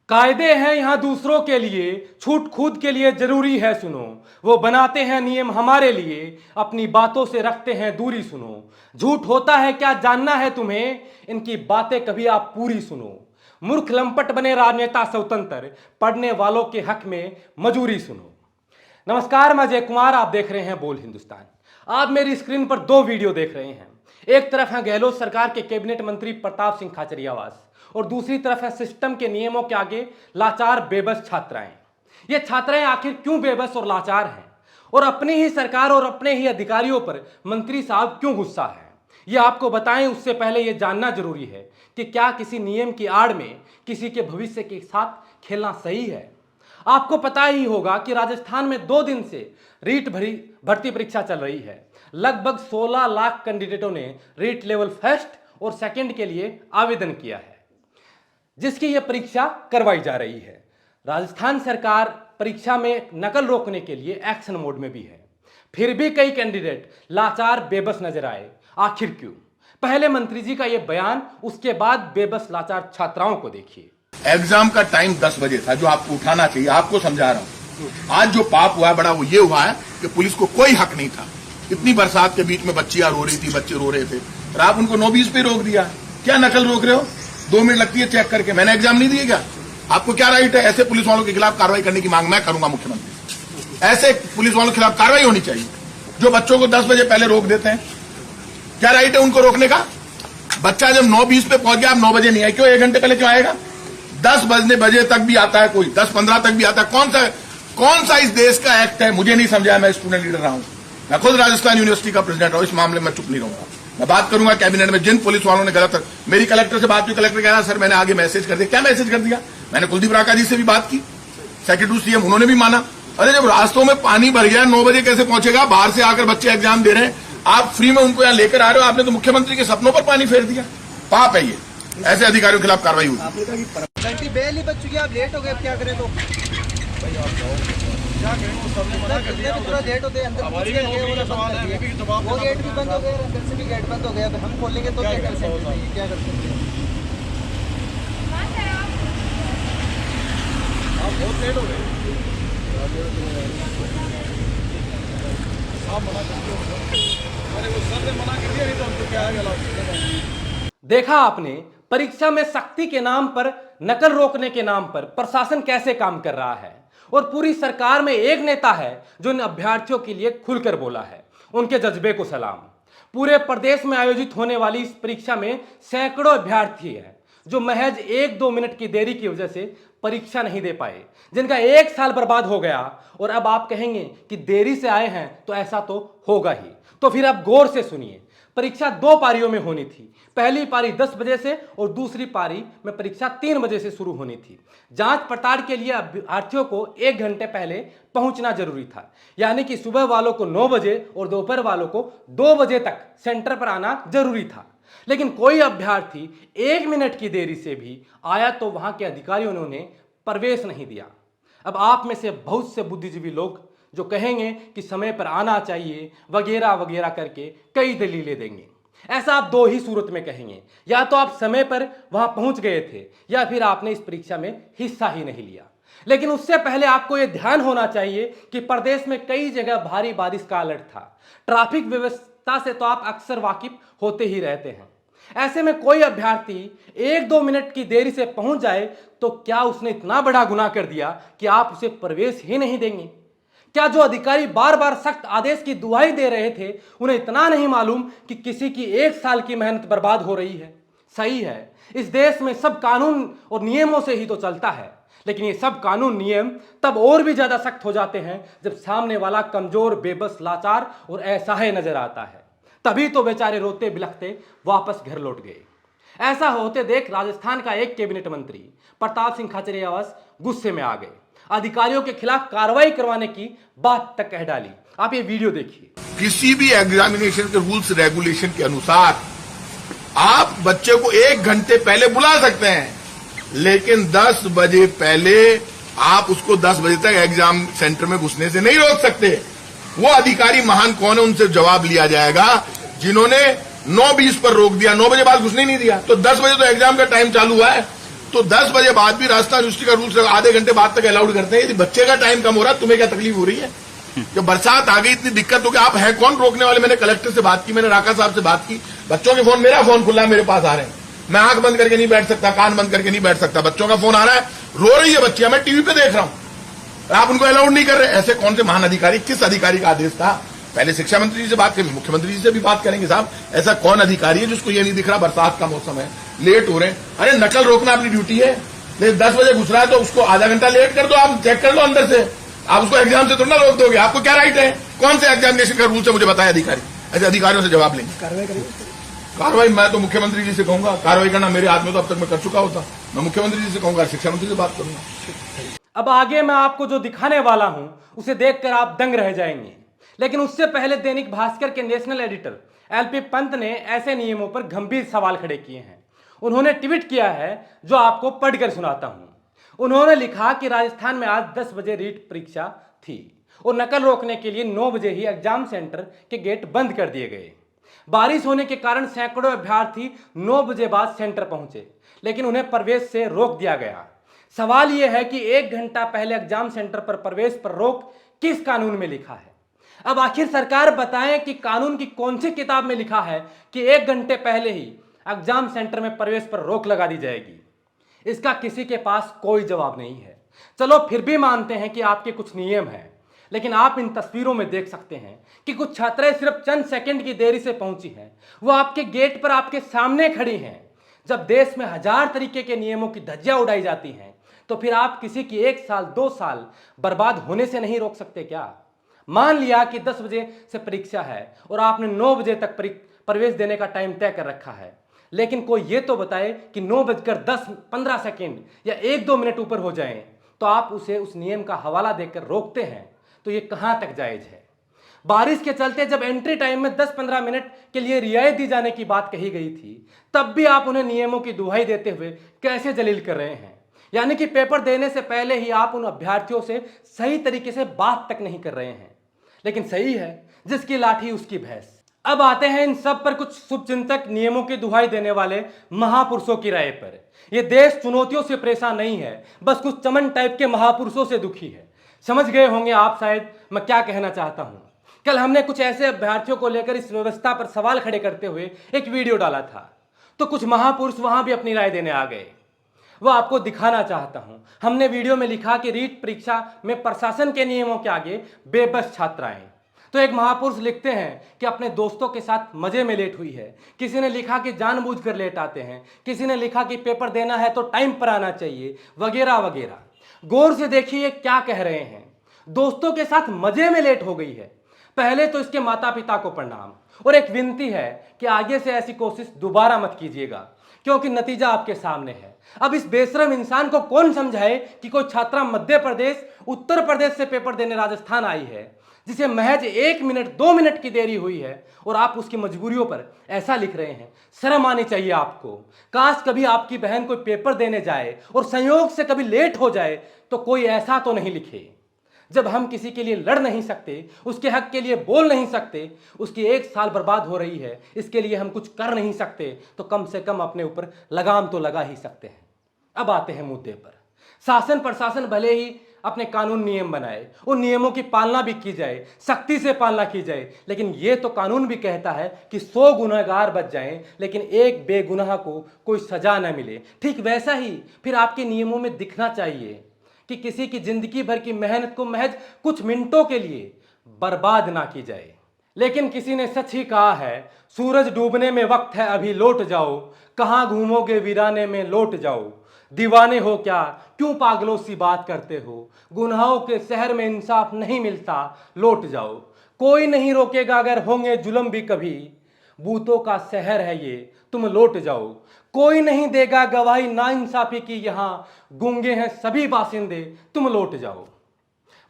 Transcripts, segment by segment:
कायदे हैं यहाँ दूसरों के लिए, छूट खुद के लिए जरूरी है सुनो। वो बनाते हैं नियम हमारे लिए, अपनी बातों से रखते हैं दूरी सुनो। झूठ होता है क्या जानना है तुम्हें, इनकी बातें कभी आप पूरी सुनो। मूर्ख लंपट बने राजनेता स्वतंत्र, पढ़ने वालों के हक में मजूरी सुनो। नमस्कार, मैं जय कुमार, आप देख रहे हैं बोल हिंदुस्तान। आप मेरी स्क्रीन पर दो वीडियो देख रहे हैं। एक तरफ है गहलोत सरकार के कैबिनेट मंत्री प्रताप सिंह खाचरियावास और दूसरी तरफ है सिस्टम के नियमों के आगे लाचार बेबस छात्राएं। ये छात्राएं आखिर क्यों बेबस और लाचार हैं, और अपनी ही सरकार और अपने ही अधिकारियों पर मंत्री साहब क्यों गुस्सा है, ये आपको बताएं उससे पहले ये जानना जरूरी है कि क्या किसी नियम की आड़ में किसी के भविष्य के साथ खेलना सही है। आपको पता ही होगा कि राजस्थान में 2 दिन से रीट भर्ती परीक्षा चल रही है। लगभग 16 लाख कैंडिडेटों ने रीट लेवल फर्स्ट और सेकंड के लिए आवेदन किया है, जिसकी यह परीक्षा करवाई जा रही है। राजस्थान सरकार परीक्षा में नकल रोकने के लिए एक्शन मोड में भी है, फिर भी कई कैंडिडेट लाचार बेबस नजर आए। आखिर क्यों? पहले मंत्री जी का यह बयान, उसके बाद बेबस लाचार छात्राओं को देखिए। एग्जाम का टाइम 10 बजे था, जो आपको उठाना चाहिए। आपको समझा रहा हूं, आज जो पाप हुआ है बड़ा, वो ये हुआ है कि पुलिस को कोई हक नहीं था। इतनी बरसात के बीच में बच्चियां रो रही थी, बच्चे रो रहे थे, और आप उनको 9-20 पे रोक दिया। क्या नकल रोक रहे हो? 2 मिनट लगती है चेक करके। मैंने एग्जाम नहीं दिए क्या? आपको क्या राइट है? ऐसे पुलिस वालों के खिलाफ कार्रवाई करने की मांग मैं करूंगा मुख्यमंत्री। ऐसे पुलिस वालों के खिलाफ कार्रवाई होनी चाहिए जो बच्चों को 10 बजे पहले रोक देते हैं। क्या राइट है उनको रोकने का? बच्चा जब 9:20 पे पहुंच गया, आप 9 बजे नहीं आए, क्यों 1 घंटे पहले क्यों आएगा? 10 बजे तक भी आता है कोई, 10-15 तक भी आता है। कौन सा इस देश का एक्ट है? मुझे नहीं समझा। मैं स्टूडेंट लीडर रहा हूं, मैं खुद राजस्थान यूनिवर्सिटी का प्रेसिडेंट हूं। इस मामले में चुप नहीं रहूंगा, मैं बात करूंगा कैबिनेट में। जिन पुलिस वालों ने गलत, मेरी कलेक्टर से बात हुई, कलेक्टर कह रहा सर मैंने आगे मैसेज कर दिया। क्या मैसेज कर दिया? मैंने कुलदीप राका जी से भी बात की, सेक्रेटरी सीएम, उन्होंने भी माना। अरे जब रास्तों में पानी भर गया, 9 बजे कैसे पहुंचेगा? बाहर से आकर बच्चे एग्जाम दे रहे हैं, आप फ्री में उनको यहां लेकर आ रहे हो। आपने तो मुख्यमंत्री के सपनों पर पानी फेर दिया। पाप है ये। ऐसे अधिकारियों के खिलाफ कार्रवाई होगी। बेल ही बच चुकी है, आप लेट हो गए, अब क्या करें? तो थोड़ा लेट होते अंदर वो गेट भी बंद हो गया, अंदर से भी गेट बंद हो गया। हम खोलेंगे तो क्या कर सकते हैं? क्या कर सकते हैं? आप बहुत लेट हो गए। आप मना करते हो, अरे वो सर ने मना कर दिया, नहीं तो हमको क्या आएगा। देखा आपने, परीक्षा में सख्ती के नाम पर, नकल रोकने के नाम पर प्रशासन कैसे काम कर रहा है। और पूरी सरकार में एक नेता है जो इन अभ्यर्थियों के लिए खुलकर बोला है। उनके जज्बे को सलाम। पूरे प्रदेश में आयोजित होने वाली इस परीक्षा में सैकड़ों अभ्यर्थी हैं जो महज 1-2 मिनट की देरी की वजह से परीक्षा नहीं दे पाए, जिनका 1 साल बर्बाद हो गया। और अब आप कहेंगे कि देरी से आए हैं तो ऐसा तो होगा ही। तो फिर आप गौर से सुनिए। परीक्षा 2 पारियों में होनी थी। पहली पारी 10 बजे से और दूसरी पारी में परीक्षा 3 बजे से शुरू होनी थी। जांच पड़ताल के लिए अभ्यर्थियों को 1 घंटे पहले पहुंचना जरूरी था, यानी कि सुबह वालों को 9 बजे और दोपहर वालों को 2 बजे तक सेंटर पर आना जरूरी था। लेकिन कोई अभ्यर्थी 1 मिनट की देरी से भी आया तो वहां के अधिकारियों ने उन्हें प्रवेश नहीं दिया। अब आप में से बहुत से बुद्धिजीवी लोग जो कहेंगे कि समय पर आना चाहिए वगैरह वगैरह करके कई दलीलें देंगे। ऐसा आप 2 ही सूरत में कहेंगे, या तो आप समय पर वहां पहुंच गए थे या फिर आपने इस परीक्षा में हिस्सा ही नहीं लिया। लेकिन उससे पहले आपको यह ध्यान होना चाहिए कि प्रदेश में कई जगह भारी बारिश का अलर्ट था। ट्रैफिक व्यवस्था से तो आप अक्सर वाकिफ होते ही रहते हैं। ऐसे में कोई अभ्यर्थी 1-2 मिनट की देरी से पहुंच जाए तो क्या उसने इतना बड़ा गुनाह कर दिया कि आप उसे प्रवेश ही नहीं देंगे? क्या जो अधिकारी बार बार सख्त आदेश की दुहाई दे रहे थे, उन्हें इतना नहीं मालूम कि किसी की 1 साल की मेहनत बर्बाद हो रही है? सही है, इस देश में सब कानून और नियमों से ही तो चलता है। लेकिन ये सब कानून नियम तब और भी ज्यादा सख्त हो जाते हैं जब सामने वाला कमजोर, बेबस, लाचार और असहाय नजर आता है। तभी तो बेचारे रोते बिलखते वापस घर लौट गए। ऐसा होते देख राजस्थान का एक कैबिनेट मंत्री प्रताप सिंह खाचरियावास गुस्से में आ गए। अधिकारियों के खिलाफ कार्रवाई करवाने की बात तक कह डाली। आप ये वीडियो देखिए। किसी भी एग्जामिनेशन के रूल्स रेगुलेशन के अनुसार आप बच्चे को 1 घंटे पहले बुला सकते हैं, लेकिन 10 बजे पहले आप उसको 10 बजे तक एग्जाम सेंटर में घुसने से नहीं रोक सकते। वो अधिकारी महान कौन है, उनसे जवाब लिया जाएगा जिन्होंने 9:20 पर रोक दिया, 9 बजे बाद घुसने नहीं दिया। तो 10 बजे तो एग्जाम का टाइम चालू हुआ है, तो 10 बजे बाद भी रास्ता यूनिवर्सिटी का रूल्स आधे घंटे बाद तक अलाउड करते हैं। यदि बच्चे का टाइम कम हो रहा है, तुम्हें क्या तकलीफ हो रही है? जब बरसात आ गई, इतनी दिक्कत हो गई, आप हैं कौन रोकने वाले? मैंने कलेक्टर से बात की, मैंने राका साहब से बात की, बच्चों के फोन, मेरा फोन खुला है, मेरे पास आ रहे हैं, मैं आंख बंद करके नहीं बैठ सकता, कान बंद करके नहीं बैठ सकता, बच्चों का फोन आ रहा है, रो रही है बच्चियां, मैं टीवी पे देख रहा हूं, आप उनको अलाउड नहीं कर रहे। ऐसे कौन से महान अधिकारी, किस अधिकारी का आदेश था? पहले शिक्षा मंत्री जी से बात करेंगे, मुख्यमंत्री जी से भी बात करेंगे। साहब, ऐसा कौन अधिकारी है जिसको ये नहीं दिख रहा बरसात का मौसम है, लेट हो रहे हैं? अरे नकल रोकना अपनी ड्यूटी है। 10 बजे घुस रहा है तो उसको आधा घंटा लेट कर दो, आप चेक कर लो अंदर से, आप उसको एग्जाम से थोड़ा रोक दोगे? आपको क्या राइट है? कौन से एग्जामिनेशन का रूल है मुझे बताया अधिकारी? ऐसे अधिकारियों से जवाब लेंगे। कार्रवाई मैं तो मुख्यमंत्री जी से कहूंगा, कार्रवाई करना मेरे हाथ में तो अब तक मैं कर चुका होता, मैं मुख्यमंत्री जी से कहूंगा, शिक्षा मंत्री से बात करूंगा। अब आगे मैं आपको जो दिखाने वाला हूं उसे देखकर आप दंग रह जाएंगे, लेकिन उससे पहले दैनिक भास्कर के नेशनल एडिटर एलपी पंत ने ऐसे नियमों पर गंभीर सवाल खड़े किए हैं। उन्होंने ट्वीट किया है जो आपको पढ़कर सुनाता हूं। उन्होंने लिखा कि राजस्थान में आज 10 बजे रीट परीक्षा थी और नकल रोकने के लिए 9 बजे ही एग्जाम सेंटर के गेट बंद कर दिए गए। बारिश होने के कारण सैकड़ों अभ्यर्थी 9 बजे बाद सेंटर पहुंचे, लेकिन उन्हें प्रवेश से रोक दिया गया। सवाल यह है कि 1 घंटा पहले एग्जाम सेंटर पर प्रवेश पर रोक किस कानून में लिखा है? अब आखिर सरकार बताएं कि कानून की कौन सी किताब में लिखा है कि 1 घंटे पहले ही एग्जाम सेंटर में प्रवेश पर रोक लगा दी जाएगी? इसका किसी के पास कोई जवाब नहीं है। चलो फिर भी मानते हैं कि आपके कुछ नियम हैं, लेकिन आप इन तस्वीरों में देख सकते हैं कि कुछ छात्राएं सिर्फ चंद सेकंड की देरी से पहुंची हैं। वो आपके गेट पर आपके सामने खड़ी हैं। जब देश में 1000 तरीके के नियमों की धज्जियां उड़ाई जाती हैं, तो फिर आप किसी की 1 साल 2 साल बर्बाद होने से नहीं रोक सकते क्या? मान लिया कि 10 बजे से परीक्षा है और आपने 9 बजे तक प्रवेश देने का टाइम तय कर रखा है, लेकिन कोई ये तो बताए कि 9:10-15 सेकेंड या 1-2 मिनट ऊपर हो जाएं, तो आप उसे उस नियम का हवाला देकर रोकते हैं, तो ये कहां तक जायज है? बारिश के चलते जब एंट्री टाइम में 10-15 मिनट के लिए रियायत दी जाने की बात कही गई थी, तब भी आप उन्हें नियमों की दुहाई देते हुए कैसे जलील कर रहे हैं? यानी कि पेपर देने से पहले ही आप उन अभ्यर्थियों से सही तरीके से बात तक नहीं कर रहे हैं। लेकिन सही है, जिसकी लाठी उसकी भैंस। अब आते हैं इन सब पर कुछ शुभचिंतक, नियमों की दुहाई देने वाले महापुरुषों की राय पर। यह देश चुनौतियों से परेशान नहीं है, बस कुछ चमन टाइप के महापुरुषों से दुखी है। समझ गए होंगे आप शायद मैं क्या कहना चाहता हूं। कल हमने कुछ ऐसे अभ्यर्थियों को लेकर इस व्यवस्था पर सवाल खड़े करते हुए एक वीडियो डाला था, तो कुछ महापुरुष वहां भी अपनी राय देने आ गए। वो आपको दिखाना चाहता हूं। हमने वीडियो में लिखा कि रीट परीक्षा में प्रशासन के नियमों के आगे बेबस छात्राएं। तो एक महापुरुष लिखते हैं कि अपने दोस्तों के साथ मजे में लेट हुई है। किसी ने लिखा कि जानबूझकर लेट आते हैं। किसी ने लिखा कि पेपर देना है तो टाइम पर आना चाहिए, वगैरह वगैरह। गौर से देखिए क्या कह रहे हैं। दोस्तों के साथ मजे में लेट हो गई है। पहले तो इसके माता पिता को प्रणाम और एक विनती है कि आगे से ऐसी कोशिश दोबारा मत कीजिएगा, क्योंकि नतीजा आपके सामने है। अब इस बेशरम इंसान को कौन समझाए कि कोई छात्रा मध्य प्रदेश, उत्तर प्रदेश से पेपर देने राजस्थान आई है, जिसे महज 1 मिनट 2 मिनट की देरी हुई है, और आप उसकी मजबूरियों पर ऐसा लिख रहे हैं। शर्म आनी चाहिए आपको। काश कभी आपकी बहन कोई पेपर देने जाए और संयोग से कभी लेट हो जाए तो कोई ऐसा तो नहीं लिखे। जब हम किसी के लिए लड़ नहीं सकते, उसके हक के लिए बोल नहीं सकते, उसकी 1 साल बर्बाद हो रही है, इसके लिए हम कुछ कर नहीं सकते, तो कम से कम अपने ऊपर लगाम तो लगा ही सकते हैं। अब आते हैं मुद्दे पर। शासन प्रशासन भले ही अपने कानून नियम बनाए, उन नियमों की पालना भी की जाए, सख्ती से पालना की जाए, लेकिन यह तो कानून भी कहता है कि 100 गुनहगार बच जाएं, लेकिन एक बेगुनाह को कोई सजा न मिले। ठीक वैसा ही फिर आपके नियमों में दिखना चाहिए कि किसी की जिंदगी भर की मेहनत को महज कुछ मिनटों के लिए बर्बाद ना की जाए। लेकिन किसी ने सच ही कहा है, सूरज डूबने में वक्त है, अभी लौट जाओ। कहां घूमोगे वीराने में, लौट जाओ। दीवाने हो क्या, क्यों पागलों सी बात करते हो। गुनाहों के शहर में इंसाफ नहीं मिलता, लौट जाओ। कोई नहीं रोकेगा अगर होंगे जुल्म भी कभी। बूतों का शहर है ये, तुम लौट जाओ। कोई नहीं देगा गवाही नाइंसाफी की, यहां गूंगे हैं सभी बासिंदे, तुम लौट जाओ।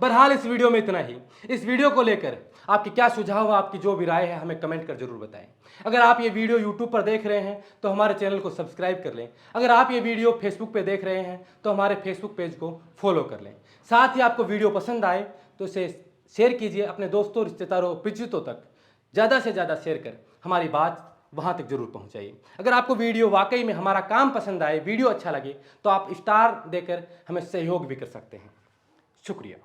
बहरहाल इस वीडियो में इतना ही। इस वीडियो को लेकर आपके क्या सुझाव, आपकी जो भी राय है, हमें कमेंट कर जरूर बताएं। अगर आप ये वीडियो यूट्यूब पर देख रहे हैं तो हमारे चैनल को सब्सक्राइब कर लें। अगर आप ये वीडियो फेसबुक पे देख रहे हैं तो हमारे फेसबुक पेज को फॉलो कर लें। साथ ही आपको वीडियो पसंद आए तो इसे शेयर कीजिए अपने दोस्तों, रिश्तेदारों, परिचितों तक ज़्यादा से ज़्यादा शेयर कर हमारी बात वहाँ तक जरूर पहुँचाइए। अगर आपको वीडियो वाकई में हमारा काम पसंद आए, वीडियो अच्छा लगे, तो आप स्टार देकर हमें सहयोग भी कर सकते हैं। शुक्रिया।